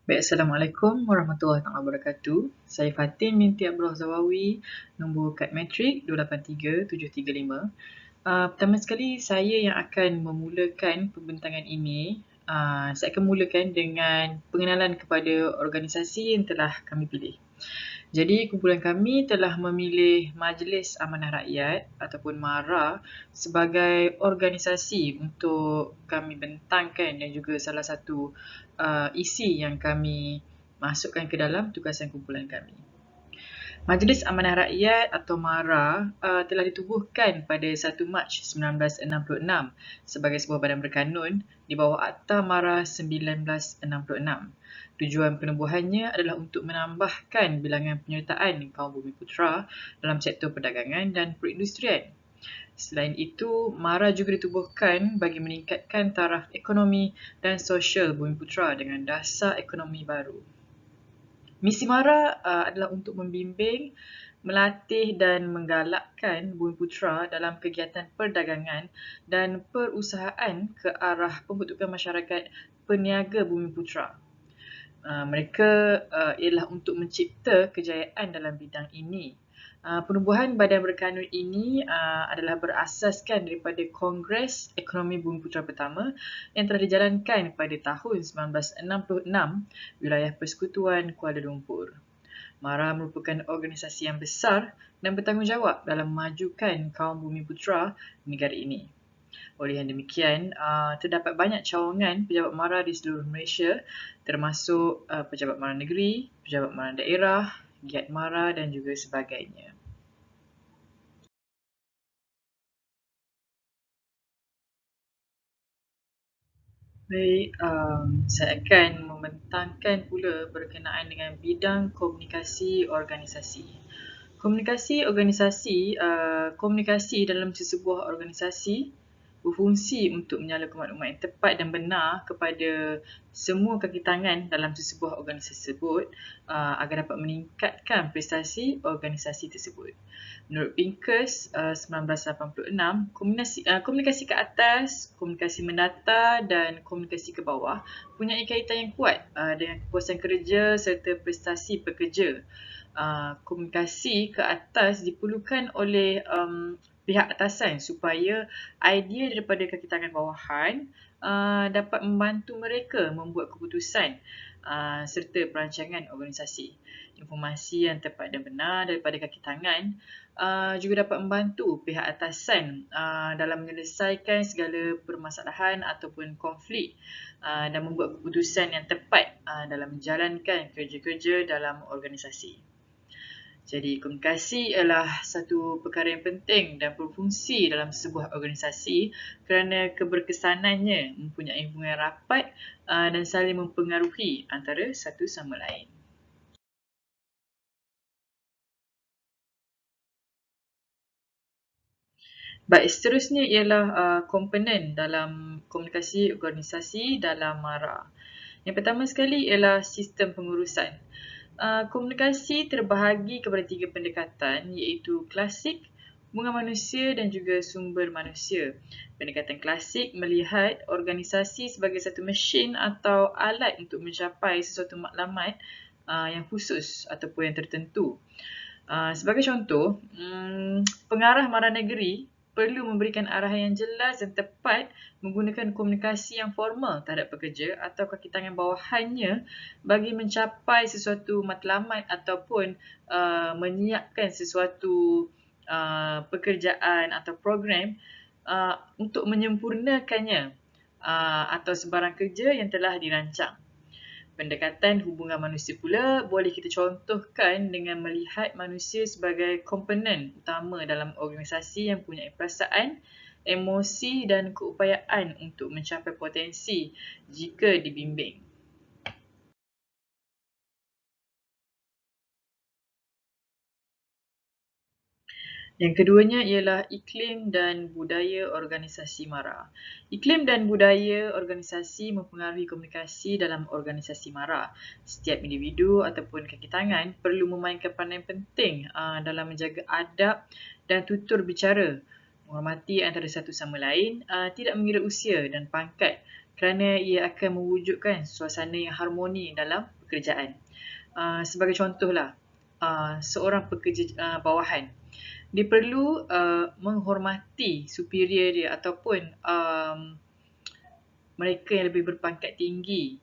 Baik, Assalamualaikum warahmatullahi wabarakatuh. Saya Fatin binti Abdullah Zawawi, nombor kad matrik 283735. Pertama sekali, saya yang akan memulakan pembentangan ini. Saya akan mulakan dengan pengenalan kepada organisasi yang telah kami pilih. Jadi, kumpulan kami telah memilih Majlis Amanah Rakyat ataupun MARA sebagai organisasi untuk kami bentangkan dan juga salah satu isi yang kami masukkan ke dalam tugasan kumpulan kami. Majlis Amanah Rakyat atau MARA telah ditubuhkan pada 1 Mac 1966 sebagai sebuah badan berkanun di bawah Akta MARA 1966. Tujuan penubuhannya adalah untuk menambahkan bilangan penyertaan kaum Bumiputera dalam sektor perdagangan dan perindustrian. Selain itu, MARA juga ditubuhkan bagi meningkatkan taraf ekonomi dan sosial Bumiputera dengan dasar ekonomi baru. Misi MARA adalah untuk membimbing, melatih dan menggalakkan Bumiputera dalam kegiatan perdagangan dan perusahaan ke arah pembentukan masyarakat peniaga Bumiputera. Mereka ialah untuk mencipta kejayaan dalam bidang ini. Penubuhan badan berkanun ini adalah berasaskan daripada Kongres Ekonomi Bumiputera pertama yang telah dijalankan pada tahun 1966 wilayah Persekutuan Kuala Lumpur. MARA merupakan organisasi yang besar dan bertanggungjawab dalam memajukan kaum Bumiputera negara ini. Oleh yang demikian, terdapat banyak cawangan pejabat MARA di seluruh Malaysia, termasuk pejabat MARA negeri, pejabat MARA daerah, giat MARA dan juga sebagainya. Baik, saya akan membentangkan pula berkenaan dengan bidang komunikasi organisasi. Komunikasi dalam sesebuah organisasi berfungsi untuk menyalurkan maklumat yang tepat dan benar kepada semua kaki tangan dalam sesebuah organisasi tersebut agar dapat meningkatkan prestasi organisasi tersebut. Menurut Pincus 1986, komunikasi ke atas, komunikasi mendata dan komunikasi ke bawah punya kaitan yang kuat dengan kepuasan kerja serta prestasi pekerja. Komunikasi ke atas diperlukan oleh pihak atasan supaya idea daripada kaki tangan bawahan dapat membantu mereka membuat keputusan serta perancangan organisasi. Informasi yang tepat dan benar daripada kaki tangan juga dapat membantu pihak atasan dalam menyelesaikan segala permasalahan ataupun konflik dan membuat keputusan yang tepat dalam menjalankan kerja-kerja dalam organisasi. Jadi, komunikasi adalah satu perkara yang penting dan berfungsi dalam sebuah organisasi kerana keberkesanannya mempunyai hubungan rapat dan saling mempengaruhi antara satu sama lain. Baik, seterusnya ialah komponen dalam komunikasi organisasi dalam MARA. Yang pertama sekali ialah sistem pengurusan. Komunikasi terbahagi kepada 3 pendekatan iaitu klasik, hubungan manusia dan juga sumber manusia. Pendekatan klasik melihat organisasi sebagai satu mesin atau alat untuk mencapai sesuatu maklumat yang khusus ataupun yang tertentu. Sebagai contoh, pengarah MARA negeri perlu memberikan arahan yang jelas dan tepat menggunakan komunikasi yang formal terhadap pekerja atau kaki tangan bawahannya bagi mencapai sesuatu matlamat ataupun menyiapkan sesuatu pekerjaan atau program untuk menyempurnakannya atau sebarang kerja yang telah dirancang. Pendekatan hubungan manusia pula boleh kita contohkan dengan melihat manusia sebagai komponen utama dalam organisasi yang punya perasaan, emosi dan keupayaan untuk mencapai potensi jika dibimbing. Yang keduanya ialah iklim dan budaya organisasi MARA. Iklim dan budaya organisasi mempengaruhi komunikasi dalam organisasi MARA. Setiap individu ataupun kaki tangan perlu memainkan peranan penting dalam menjaga adab dan tutur bicara, menghormati antara satu sama lain, tidak mengira usia dan pangkat kerana ia akan mewujudkan suasana yang harmoni dalam pekerjaan. Sebagai contohlah, seorang pekerja bawahan, dia perlu menghormati superior dia ataupun mereka yang lebih berpangkat tinggi.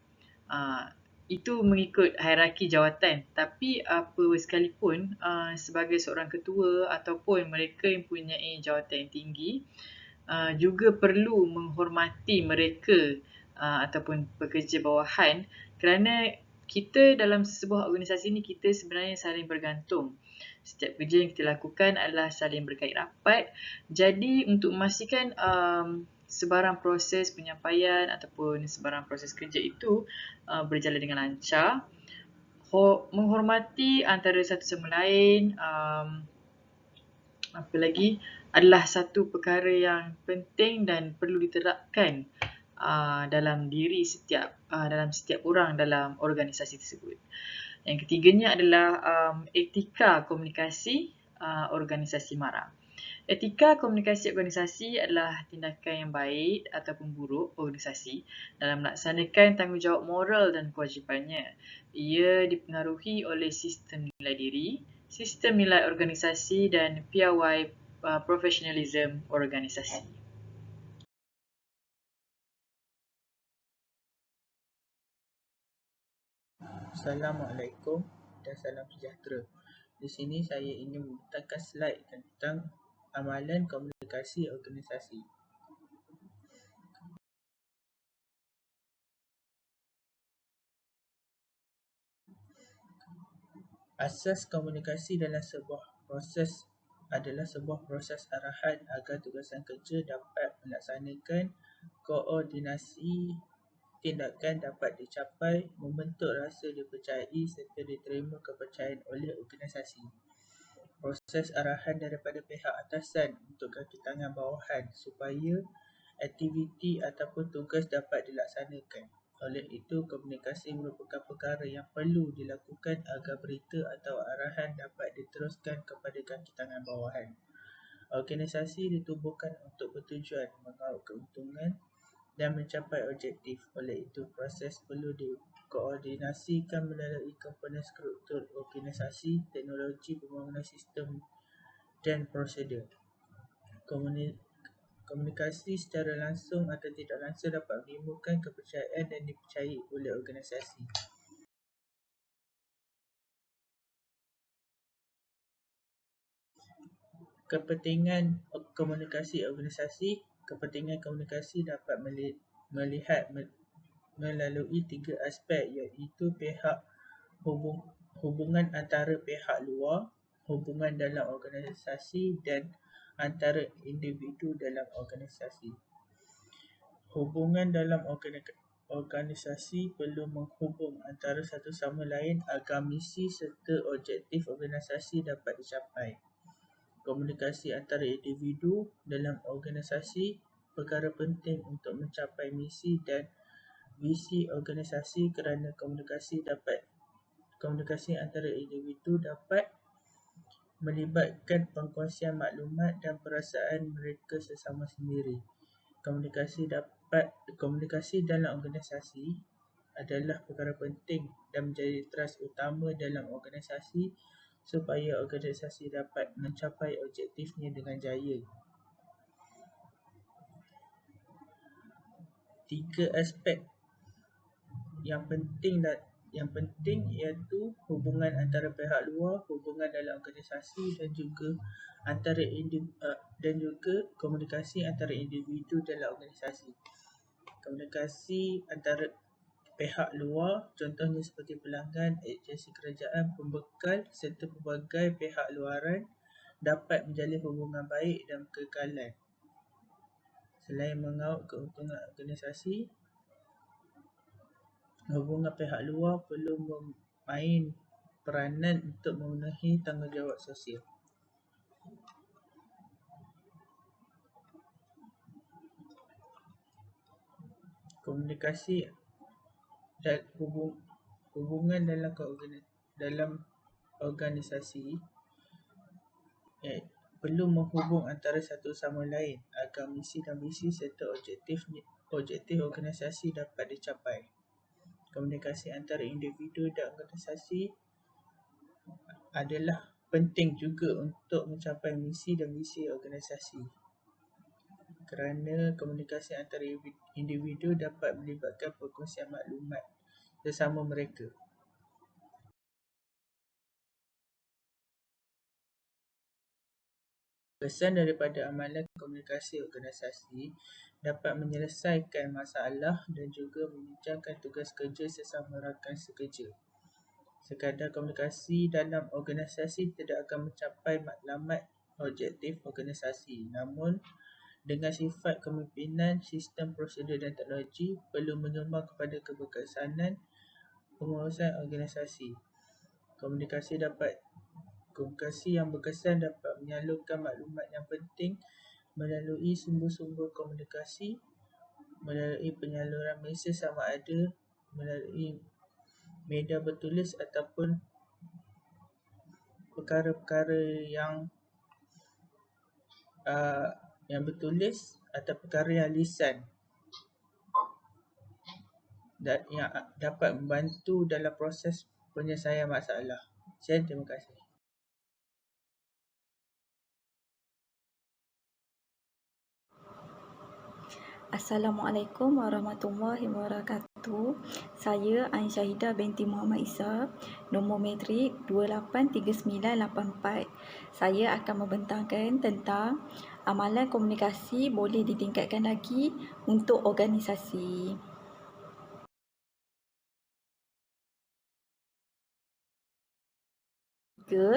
Itu mengikut hierarki jawatan. Tapi apa sekalipun, sebagai seorang ketua ataupun mereka yang mempunyai jawatan yang tinggi, juga perlu menghormati mereka ataupun pekerja bawahan, kerana kita dalam sebuah organisasi ni kita sebenarnya saling bergantung. Setiap kerja yang kita lakukan adalah saling berkait rapat. Jadi untuk memastikan sebarang proses penyampaian ataupun sebarang proses kerja itu berjalan dengan lancar, menghormati antara satu sama lain, apa lagi, adalah satu perkara yang penting dan perlu diterapkan dalam diri dalam setiap orang dalam organisasi tersebut. Yang ketiganya adalah etika komunikasi organisasi MARA. Etika komunikasi organisasi adalah tindakan yang baik ataupun buruk organisasi dalam melaksanakan tanggungjawab moral dan kewajipannya. Ia dipengaruhi oleh sistem nilai diri, sistem nilai organisasi dan piawai profesionalism organisasi. Assalamualaikum dan salam sejahtera. Di sini saya ingin membentangkan slide tentang amalan komunikasi organisasi. Asas komunikasi dalam sebuah proses adalah sebuah proses arahan agar tugasan kerja dapat melaksanakan, koordinasi tindakan dapat dicapai, membentuk rasa dipercayai serta diterima kepercayaan oleh organisasi. Proses arahan daripada pihak atasan untuk kaki tangan bawahan supaya aktiviti ataupun tugas dapat dilaksanakan. Oleh itu, komunikasi merupakan perkara yang perlu dilakukan agar berita atau arahan dapat diteruskan kepada kaki tangan bawahan. Organisasi ditubuhkan untuk bertujuan mengaut keuntungan dan mencapai objektif. Oleh itu, proses perlu dikoordinasikan melalui komponen struktur organisasi, teknologi pembangunan sistem dan prosedur. Komunikasi secara langsung atau tidak langsung dapat menimbulkan kepercayaan dan dipercayai oleh organisasi. Kepentingan komunikasi organisasi. Kepentingan komunikasi dapat melihat melalui 3 aspek, iaitu hubungan antara pihak luar, hubungan dalam organisasi dan antara individu dalam organisasi. Hubungan dalam organisasi perlu menghubung antara satu sama lain agar misi serta objektif organisasi dapat dicapai. Komunikasi antara individu dalam organisasi perkara penting untuk mencapai misi dan visi organisasi, kerana komunikasi antara individu dapat melibatkan pengkongsian maklumat dan perasaan mereka sesama sendiri. Komunikasi dalam organisasi adalah perkara penting dan menjadi teras utama dalam organisasi supaya organisasi dapat mencapai objektifnya dengan jaya. 3 aspek yang penting iaitu hubungan antara pihak luar, hubungan dalam organisasi dan juga komunikasi antara individu dalam organisasi. Komunikasi antara pihak luar contohnya seperti pelanggan, agensi kerajaan, pembekal serta pelbagai pihak luaran dapat menjalin hubungan baik dan kekekalan. Selain mengaut keuntungan organisasi, hubungan pihak luar perlu memain peranan untuk memenuhi tanggungjawab sosial. Komunikasi dan hubungan dalam organisasi perlu menghubung antara satu sama lain agar misi dan visi serta objektif organisasi dapat dicapai. Komunikasi antara individu dan organisasi adalah penting juga untuk mencapai misi dan visi organisasi. Kerana komunikasi antara individu dapat melibatkan perkongsian maklumat sesama mereka. Kesan daripada amalan komunikasi organisasi dapat menyelesaikan masalah dan juga membincangkan tugas kerja sesama rakan sekerja. Sekadar komunikasi dalam organisasi tidak akan mencapai matlamat objektif organisasi. Namun, dengan sifat kepimpinan, sistem prosedur dan teknologi perlu menyumbang kepada keberkesanan pengurusan organisasi. Komunikasi yang berkesan dapat menyalurkan maklumat yang penting melalui sumber-sumber komunikasi, melalui penyaluran mesej sama ada melalui media bertulis ataupun perkara-perkara yang bertulis atau perkara yang lisan dan yang dapat membantu dalam proses penyelesaian masalah. Terima kasih. Assalamualaikum warahmatullahi wabarakatuh. Saya Ain Syahidah binti Muhammad Isa, nombor matrik 283984. Saya akan membentangkan tentang amalan komunikasi boleh ditingkatkan lagi untuk organisasi.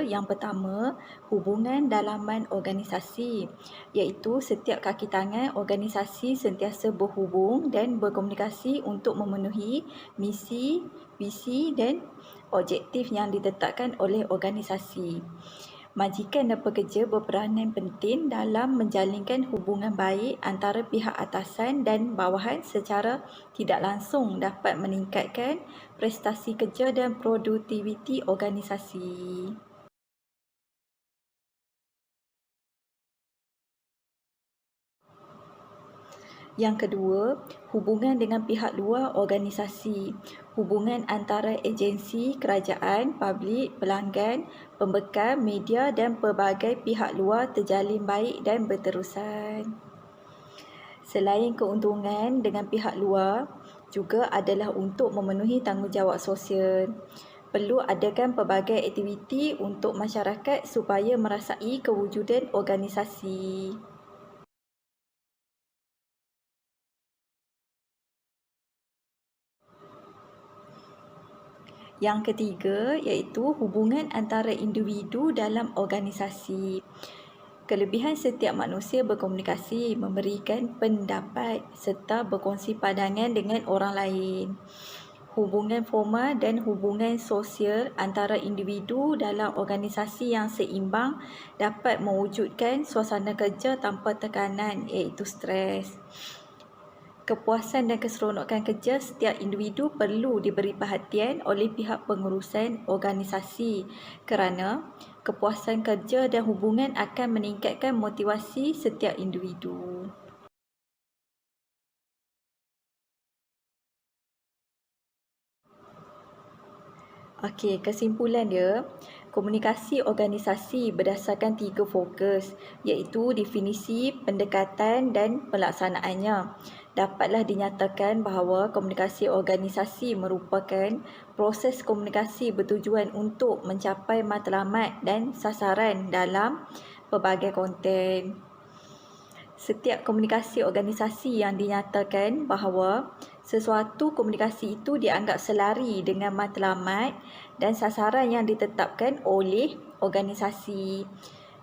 Yang pertama, hubungan dalaman organisasi, iaitu setiap kaki tangan organisasi sentiasa berhubung dan berkomunikasi untuk memenuhi misi, visi dan objektif yang ditetapkan oleh organisasi. Majikan dan pekerja berperanan penting dalam menjalinkan hubungan baik antara pihak atasan dan bawahan secara tidak langsung dapat meningkatkan prestasi kerja dan produktiviti organisasi. Yang kedua, hubungan dengan pihak luar organisasi. Hubungan antara agensi, kerajaan, publik, pelanggan, pembekal, media dan pelbagai pihak luar terjalin baik dan berterusan. Selain keuntungan dengan pihak luar, juga adalah untuk memenuhi tanggungjawab sosial. Perlu adakan pelbagai aktiviti untuk masyarakat supaya merasai kewujudan organisasi. Yang ketiga iaitu hubungan antara individu dalam organisasi. Kelebihan setiap manusia berkomunikasi, memberikan pendapat serta berkongsi pandangan dengan orang lain. Hubungan formal dan hubungan sosial antara individu dalam organisasi yang seimbang dapat mewujudkan suasana kerja tanpa tekanan iaitu stres. Kepuasan dan keseronokan kerja setiap individu perlu diberi perhatian oleh pihak pengurusan organisasi kerana kepuasan kerja dan hubungan akan meningkatkan motivasi setiap individu. Okey, kesimpulan dia, komunikasi organisasi berdasarkan 3 fokus iaitu definisi, pendekatan dan pelaksanaannya. Dapatlah dinyatakan bahawa komunikasi organisasi merupakan proses komunikasi bertujuan untuk mencapai matlamat dan sasaran dalam pelbagai konten. Setiap komunikasi organisasi yang dinyatakan bahawa sesuatu komunikasi itu dianggap selari dengan matlamat dan sasaran yang ditetapkan oleh organisasi.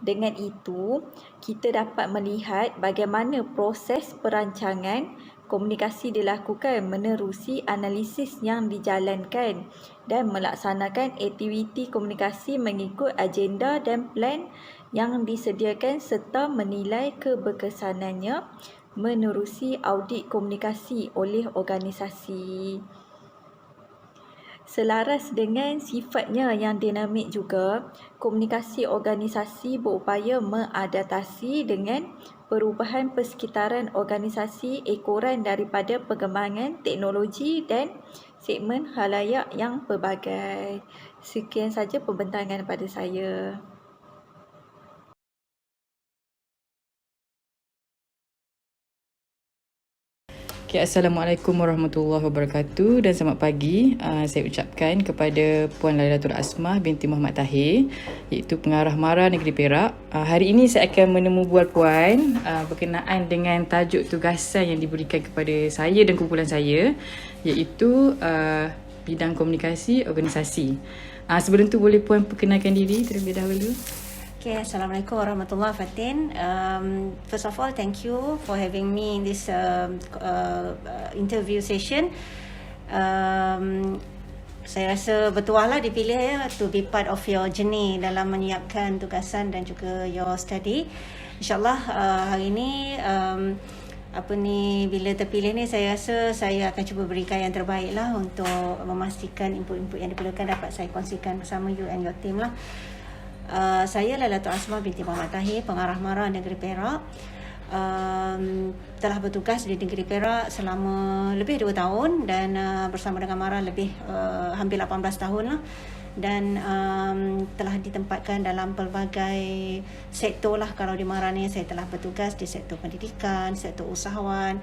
Dengan itu, kita dapat melihat bagaimana proses perancangan komunikasi dilakukan menerusi analisis yang dijalankan dan melaksanakan aktiviti komunikasi mengikut agenda dan plan yang disediakan serta menilai keberkesanannya menerusi audit komunikasi oleh organisasi. Selaras dengan sifatnya yang dinamik juga, komunikasi organisasi berupaya mengadaptasi dengan perubahan persekitaran organisasi ekoran daripada perkembangan teknologi dan segmen khalayak yang pelbagai. Sekian saja pembentangan pada saya. Okay, Assalamualaikum warahmatullahi wabarakatuh dan selamat pagi. Saya ucapkan kepada Puan Lailatul Asmah binti Muhammad Tahir, iaitu Pengarah MARA Negeri Perak. Hari ini saya akan menemu bual Puan berkenaan dengan tajuk tugasan yang diberikan kepada saya dan kumpulan saya, iaitu bidang komunikasi organisasi. Sebelum tu boleh Puan perkenalkan diri terlebih dahulu. Okay, Assalamualaikum warahmatullahi wabarakatuh. First of all, thank you for having me in this interview session. Saya rasa bertuah lah dipilih to be part of your journey dalam menyiapkan tugasan dan juga your study. InsyaAllah hari ini bila terpilih ni, saya rasa saya akan cuba berikan yang terbaik lah untuk memastikan input-input yang diperlukan dapat saya kongsikan bersama you and your team lah. Saya Lailatul Asmah binti Muhammad Tahir, Pengarah MARA Negeri Perak. Telah bertugas di Negeri Perak selama lebih 2 tahun dan bersama dengan MARA lebih hampir 18 tahun lah. Dan telah ditempatkan dalam pelbagai sektor lah. Kalau di MARA ni saya telah bertugas di sektor pendidikan, sektor usahawan,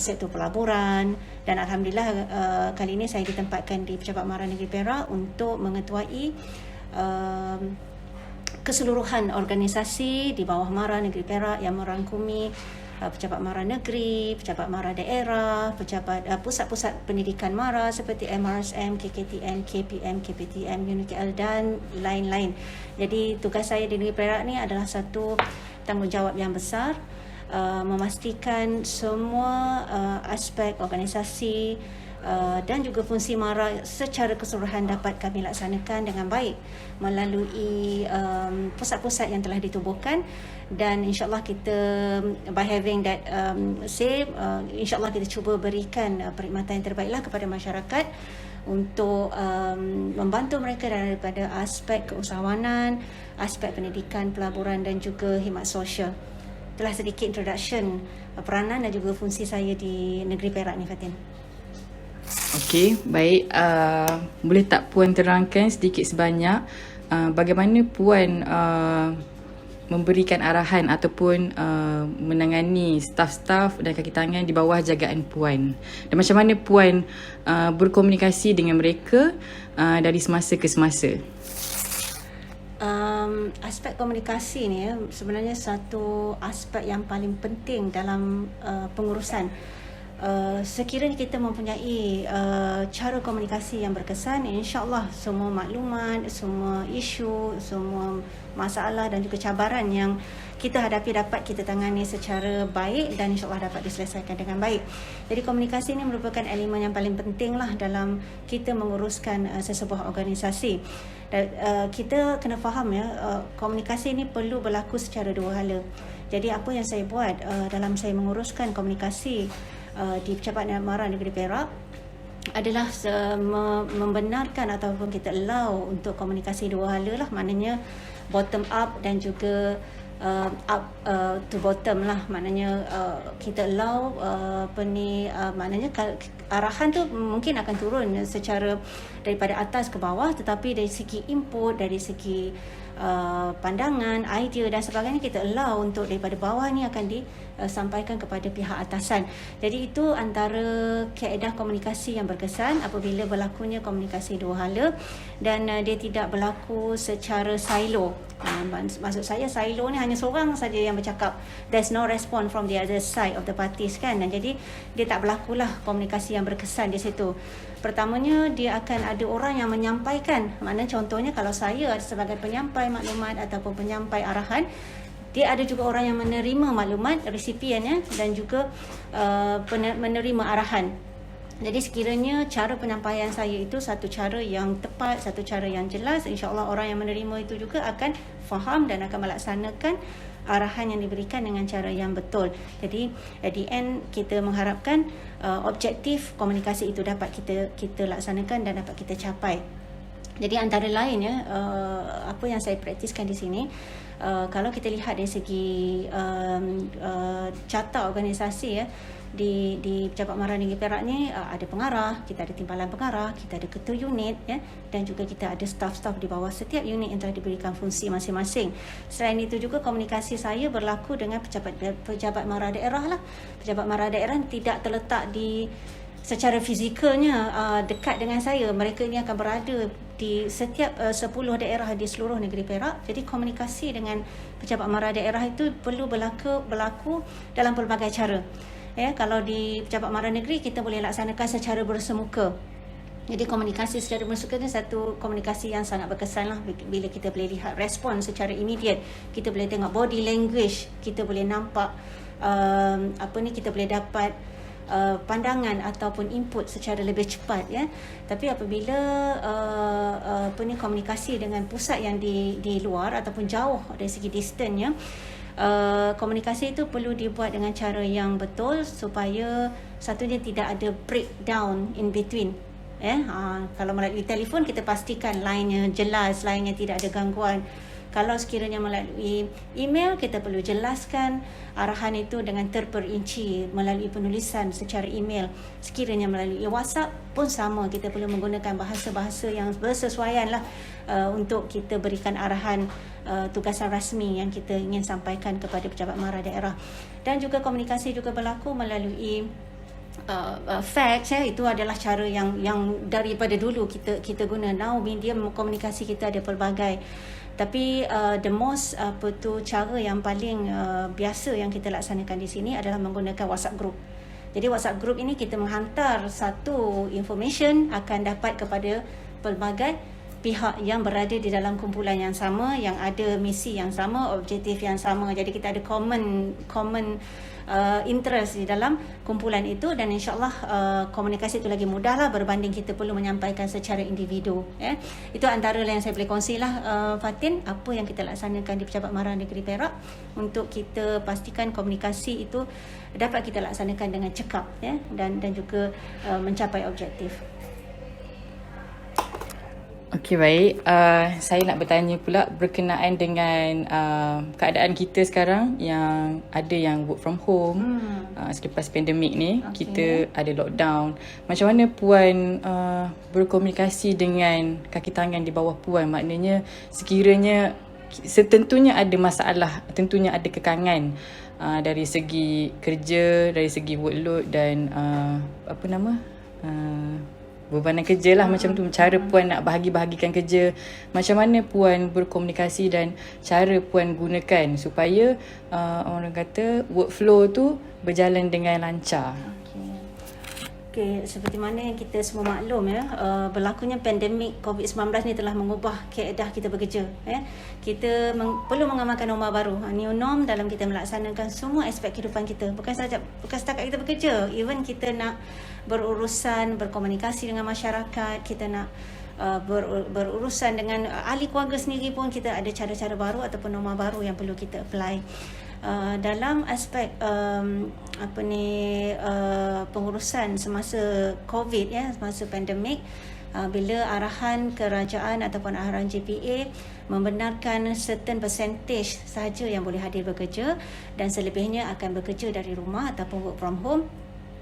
sektor pelaburan, dan Alhamdulillah kali ini saya ditempatkan di Pejabat MARA Negeri Perak untuk mengetuai keseluruhan organisasi di bawah MARA Negeri Perak yang merangkumi Pejabat MARA Negeri, Pejabat MARA Daerah, Pejabat pusat-pusat pendidikan MARA seperti MRSM, KKTN, KPM, KPTM, UNIKL dan lain-lain. Jadi tugas saya di Negeri Perak ni adalah satu tanggungjawab yang besar, memastikan semua aspek organisasi dan juga fungsi MARA secara keseluruhan dapat kami laksanakan dengan baik melalui pusat-pusat yang telah ditubuhkan. Dan insyaAllah kita by having that insyaAllah kita cuba berikan perkhidmatan yang terbaiklah kepada masyarakat untuk membantu mereka daripada aspek keusahawanan, aspek pendidikan, pelaburan dan juga khidmat sosial. Itulah sedikit introduction peranan dan juga fungsi saya di Negeri Perak ni, Fatin. Okey, baik. Boleh tak Puan terangkan sedikit sebanyak bagaimana Puan memberikan arahan ataupun menangani staf-staf dan kaki tangan di bawah jagaan Puan? Dan macam mana Puan berkomunikasi dengan mereka dari semasa ke semasa? Aspek komunikasi ni sebenarnya satu aspek yang paling penting dalam pengurusan. Sekiranya kita mempunyai cara komunikasi yang berkesan, insyaAllah semua maklumat, semua isu, semua masalah dan juga cabaran yang kita hadapi dapat kita tangani secara baik dan insyaAllah dapat diselesaikan dengan baik. Jadi komunikasi ini merupakan elemen yang paling penting lah dalam kita menguruskan sesebuah organisasi. Dan kita kena faham komunikasi ini perlu berlaku secara dua hala. Jadi apa yang saya buat dalam saya menguruskan komunikasi di Pejabat MARA Negeri Perak adalah membenarkan ataupun kita allow untuk komunikasi dua hala lah, maknanya bottom up dan juga up to bottom lah, maknanya kita allow maknanya arahan tu mungkin akan turun secara daripada atas ke bawah, tetapi dari segi input, dari segi pandangan, idea dan sebagainya kita allow untuk daripada bawah ni akan disampaikan kepada pihak atasan. Jadi itu antara kaedah komunikasi yang berkesan apabila berlakunya komunikasi dua hala dan dia tidak berlaku secara silo. Maksud saya silo ni hanya seorang saja yang bercakap, there's no response from the other side of the parties kan, dan jadi dia tak berlakulah komunikasi yang berkesan di situ. Pertamanya dia akan ada orang yang menyampaikan, maknanya contohnya kalau saya sebagai penyampai maklumat ataupun penyampai arahan, dia ada juga orang yang menerima maklumat, resipiennya, dan juga menerima arahan. Jadi sekiranya cara penyampaian saya itu satu cara yang tepat, satu cara yang jelas, insyaAllah orang yang menerima itu juga akan faham dan akan melaksanakan arahan yang diberikan dengan cara yang betul. Jadi at the end kita mengharapkan objektif komunikasi itu dapat kita laksanakan dan dapat kita capai. Jadi antara lain apa yang saya praktiskan di sini, kalau kita lihat dari segi carta organisasi di Pejabat Mara Negeri Perak ni ada pengarah, kita ada timbalan pengarah, kita ada ketua unit dan juga kita ada staf-staf di bawah setiap unit yang telah diberikan fungsi masing-masing. Selain itu juga komunikasi saya berlaku dengan pejabat mara daerah lah. Pejabat mara daerah tidak terletak di secara fizikalnya dekat dengan saya. Mereka ini akan berada di setiap 10 daerah di seluruh negeri Perak. Jadi komunikasi dengan pejabat mara daerah itu perlu berlaku dalam pelbagai cara. Kalau di pejabat mara negeri kita boleh laksanakan secara bersemuka. Jadi komunikasi secara bersemuka ni satu komunikasi yang sangat berkesan lah, bila kita boleh lihat respon secara immediate, kita boleh tengok body language, kita boleh nampak kita boleh dapat pandangan ataupun input secara lebih cepat Tapi apabila komunikasi dengan pusat yang di luar ataupun jauh dari segi distance komunikasi itu perlu dibuat dengan cara yang betul supaya satunya tidak ada breakdown in between. Kalau melalui telefon kita pastikan line-nya jelas, line-nya tidak ada gangguan. Kalau sekiranya melalui email, kita perlu jelaskan arahan itu dengan terperinci melalui penulisan secara email. Sekiranya melalui WhatsApp pun sama, kita perlu menggunakan bahasa-bahasa yang bersesuaian lah untuk kita berikan arahan tugasan rasmi yang kita ingin sampaikan kepada pejabat mara daerah. Dan juga komunikasi juga berlaku melalui fax itu adalah cara yang daripada dulu kita guna. Now medium komunikasi kita ada pelbagai. Tapi the most cara yang paling biasa yang kita laksanakan di sini adalah menggunakan WhatsApp group. Jadi WhatsApp group ini kita menghantar satu information akan dapat kepada pelbagai pihak yang berada di dalam kumpulan yang sama, yang ada misi yang sama, objektif yang sama. Jadi kita ada common interest di dalam kumpulan itu, dan insyaAllah komunikasi itu lagi mudah lah berbanding kita perlu menyampaikan secara individu. Itu antara yang saya boleh kongsi lah, Fatin, apa yang kita laksanakan di Pejabat Mara Negeri Perak untuk kita pastikan komunikasi itu dapat kita laksanakan dengan cekap dan juga mencapai objektif. Okey, baik. Saya nak bertanya pula berkenaan dengan keadaan kita sekarang yang ada yang work from home. Selepas pandemik ni, kita ada lockdown. Macam mana Puan berkomunikasi dengan kaki tangan di bawah Puan? Maknanya sekiranya tentunya ada masalah, tentunya ada kekangan dari segi kerja, dari segi workload dan bebanan kerja lah, macam tu. Cara Puan nak bahagi-bahagikan kerja, macam mana Puan berkomunikasi dan cara Puan gunakan supaya orang kata workflow tu berjalan dengan lancar. Okey, seperti mana yang kita semua maklum berlakunya pandemik COVID-19 ni telah mengubah kaedah kita bekerja. Kita perlu mengamalkan norma baru, new norm dalam kita melaksanakan semua aspek kehidupan kita. Bukan setakat kita bekerja, even kita nak berurusan, berkomunikasi dengan masyarakat, kita nak berurusan dengan ahli keluarga sendiri pun kita ada cara-cara baru ataupun norma baru yang perlu kita apply. Dalam aspek pengurusan semasa COVID semasa pandemik, bila arahan kerajaan ataupun arahan JPA membenarkan certain percentage sahaja yang boleh hadir bekerja dan selebihnya akan bekerja dari rumah ataupun work from home,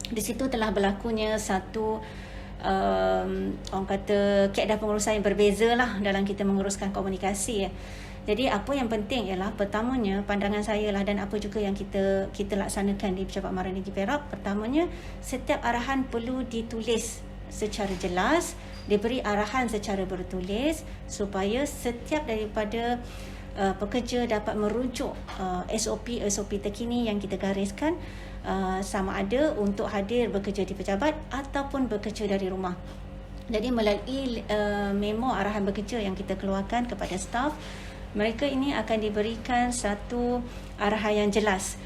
di situ telah berlakunya satu orang kata kaedah pengurusan yang berbeza lah dalam kita menguruskan komunikasi. Jadi apa yang penting ialah, pertamanya pandangan saya lah dan apa juga yang kita laksanakan di Pejabat Mara Negeri Perak, pertamanya setiap arahan perlu ditulis secara jelas, diberi arahan secara bertulis supaya setiap daripada pekerja dapat merujuk SOP terkini yang kita gariskan, sama ada untuk hadir bekerja di pejabat ataupun bekerja dari rumah. Jadi melalui memo arahan bekerja yang kita keluarkan kepada staf, mereka ini akan diberikan satu arahan yang jelas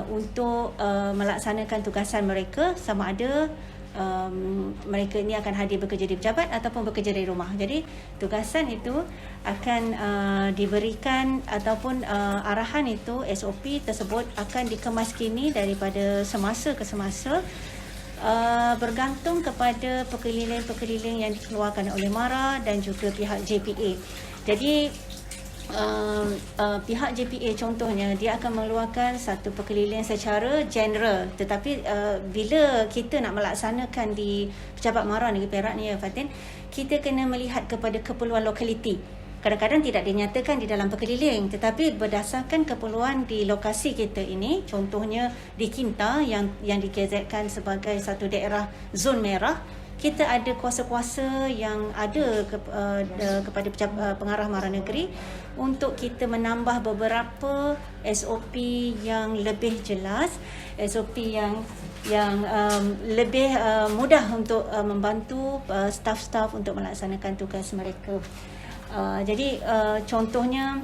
untuk melaksanakan tugasan mereka, sama ada mereka ini akan hadir bekerja di pejabat ataupun bekerja dari rumah. Jadi tugasan itu akan diberikan ataupun arahan itu SOP tersebut akan dikemaskini daripada semasa ke semasa, bergantung kepada perkeliling-perkeliling yang dikeluarkan oleh MARA dan juga pihak JPA. Jadi pihak JPA contohnya dia akan mengeluarkan satu perkeliling secara general, tetapi bila kita nak melaksanakan di Pejabat MARA Negeri Perak ni ya Fatin, kita kena melihat kepada keperluan lokaliti. Kadang-kadang tidak dinyatakan di dalam perkeliling, tetapi berdasarkan keperluan di lokasi kita ini, contohnya di Kinta yang digazetkan sebagai satu daerah zon merah, kita ada kuasa-kuasa yang ada kepada pengarah MARA Negeri untuk kita menambah beberapa SOP yang lebih jelas, SOP yang lebih mudah untuk membantu staf-staf untuk melaksanakan tugas mereka. Jadi contohnya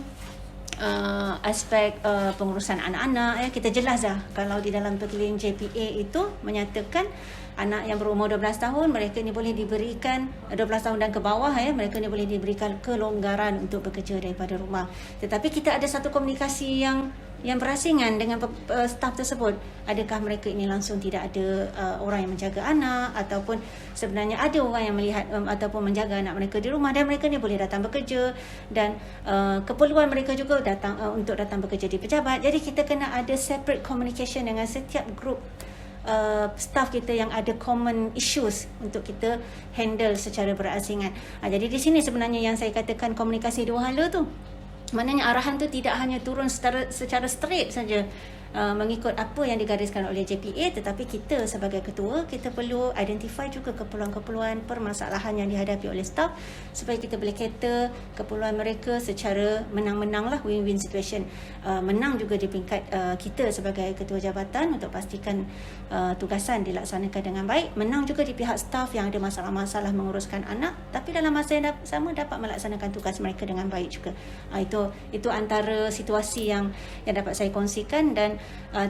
aspek pengurusan anak-anak, kita jelas dah kalau di dalam perkeliling JPA itu menyatakan anak yang berumur 12 tahun mereka ni boleh diberikan 12 tahun dan ke bawah mereka ni boleh diberikan kelonggaran untuk bekerja daripada rumah. Tetapi kita ada satu komunikasi yang berasingan dengan staf tersebut. Adakah mereka ini langsung tidak ada orang yang menjaga anak, ataupun sebenarnya ada orang yang melihat ataupun menjaga anak mereka di rumah dan mereka ni boleh datang bekerja, dan keperluan mereka juga untuk datang bekerja di pejabat. Jadi kita kena ada separate communication dengan setiap group staff kita yang ada common issues untuk kita handle secara berasingan. Jadi di sini sebenarnya yang saya katakan komunikasi dua hala tu. Maknanya arahan tu tidak hanya turun secara straight saja mengikut apa yang digariskan oleh JPA, tetapi kita sebagai ketua, kita perlu identify juga keperluan-keperluan permasalahan yang dihadapi oleh staf supaya kita boleh cater keperluan mereka secara menang-menang lah, win-win situation. Menang juga di peringkat kita sebagai ketua jabatan untuk pastikan tugasan dilaksanakan dengan baik, menang juga di pihak staf yang ada masalah-masalah menguruskan anak, tapi dalam masa yang sama dapat melaksanakan tugas mereka dengan baik juga. Itu antara situasi yang dapat saya kongsikan, dan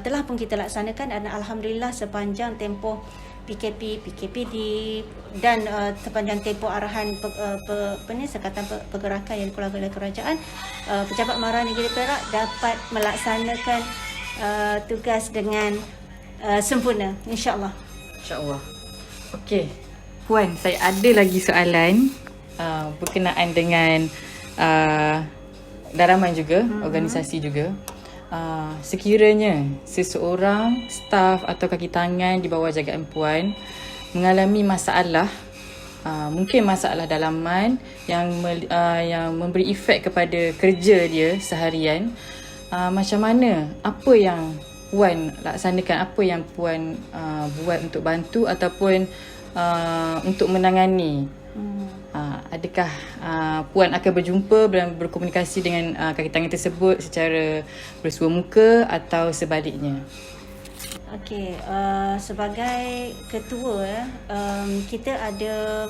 telah pun kita laksanakan, dan alhamdulillah sepanjang tempoh PKP, PKPD dan sepanjang tempoh arahan Sekatan Pergerakan yang dikeluarkan oleh kerajaan, Pejabat MARA Negeri Perak dapat melaksanakan tugas dengan sempurna, insya-Allah. InsyaAllah. Okey. Puan, saya ada lagi soalan berkenaan dengan dalaman juga, organisasi juga. Sekiranya seseorang staf atau kaki tangan di bawah jagaan puan mengalami masalah, mungkin masalah dalaman yang memberi efek kepada kerja dia seharian, macam mana, apa yang puan laksanakan, apa yang puan buat untuk bantu ataupun untuk menangani? Adakah puan akan berjumpa dan berkomunikasi dengan kaki tangan tersebut secara bersua muka atau sebaliknya? Okey, sebagai ketua kita ada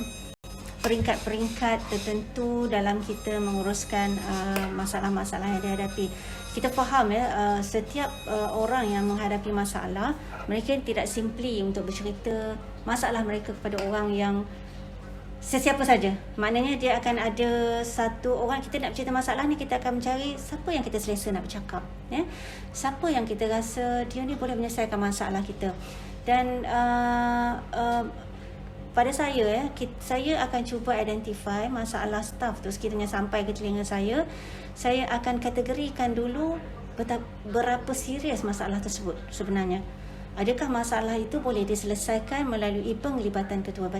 peringkat-peringkat tertentu dalam kita menguruskan masalah-masalah yang dihadapi. Kita faham setiap orang yang menghadapi masalah, mereka tidak simply untuk bercerita masalah mereka kepada orang yang sesiapa saja. Maknanya dia akan ada satu orang, kita nak bercerita masalah ni, kita akan mencari siapa yang kita selesa nak bercakap, siapa yang kita rasa dia ni boleh menyelesaikan masalah kita. Dan pada saya saya akan cuba identify masalah staff tu. Sekiranya sampai ke telinga saya akan kategorikan dulu berapa serius masalah tersebut sebenarnya. Adakah masalah itu boleh diselesaikan melalui penglibatan ketua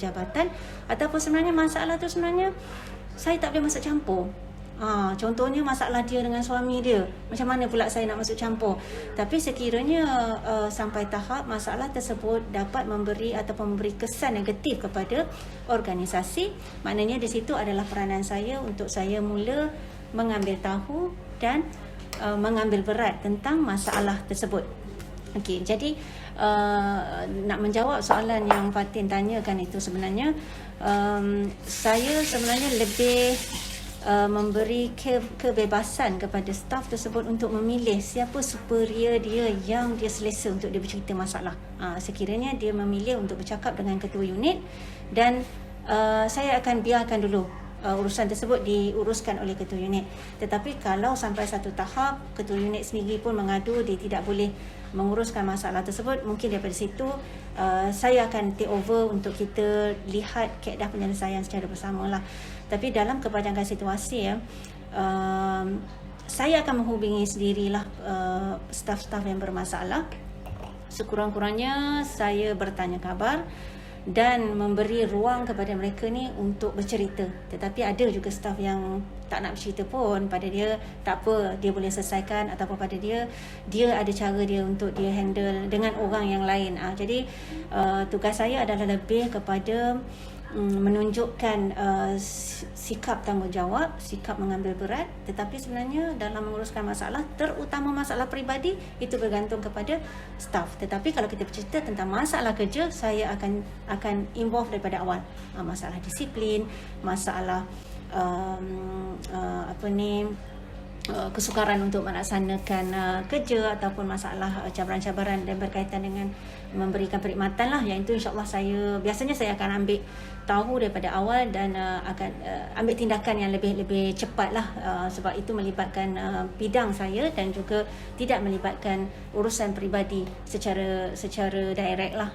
jabatan, ataupun sebenarnya masalah itu sebenarnya saya tak boleh masuk campur. Contohnya masalah dia dengan suami dia, macam mana pula saya nak masuk campur? Tapi sekiranya sampai tahap masalah tersebut dapat memberi ataupun memberi kesan negatif kepada organisasi, maknanya di situ adalah peranan saya untuk saya mula mengambil tahu dan mengambil berat tentang masalah tersebut. Okey, jadi nak menjawab soalan yang Fatin tanyakan itu, sebenarnya saya sebenarnya lebih memberi kebebasan kepada staf tersebut untuk memilih siapa superior dia yang dia selesa untuk dia bercerita masalah. Sekiranya dia memilih untuk bercakap dengan ketua unit, dan saya akan biarkan dulu urusan tersebut diuruskan oleh ketua unit. Tetapi kalau sampai satu tahap ketua unit sendiri pun mengadu dia tidak boleh menguruskan masalah tersebut, mungkin daripada situ saya akan take over untuk kita lihat kaedah penyelesaian secara bersama lah. Tapi dalam kepanjangan situasi saya akan menghubungi sendirilah staf-staf yang bermasalah. Sekurang-kurangnya saya bertanya khabar dan memberi ruang kepada mereka ni untuk bercerita. Tetapi ada juga staf yang tak nak bercerita pun, pada dia tak apa, dia boleh selesaikan, ataupun pada dia ada cara dia untuk dia handle dengan orang yang lain. Jadi tugas saya adalah lebih kepada menunjukkan sikap tanggungjawab, sikap mengambil berat. Tetapi sebenarnya dalam menguruskan masalah, terutama masalah peribadi, itu bergantung kepada staff. Tetapi kalau kita bercerita tentang masalah kerja, saya akan involve daripada awal. Masalah disiplin, masalah kesukaran untuk melaksanakan kerja, ataupun masalah cabaran-cabaran dan berkaitan dengan memberikan perkhidmatan lah. Yang itu insyaAllah biasanya saya akan ambil tahu daripada awal dan akan ambil tindakan yang lebih cepat lah, sebab itu melibatkan bidang saya dan juga tidak melibatkan urusan peribadi secara direct lah.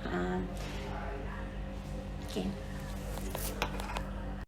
Okay.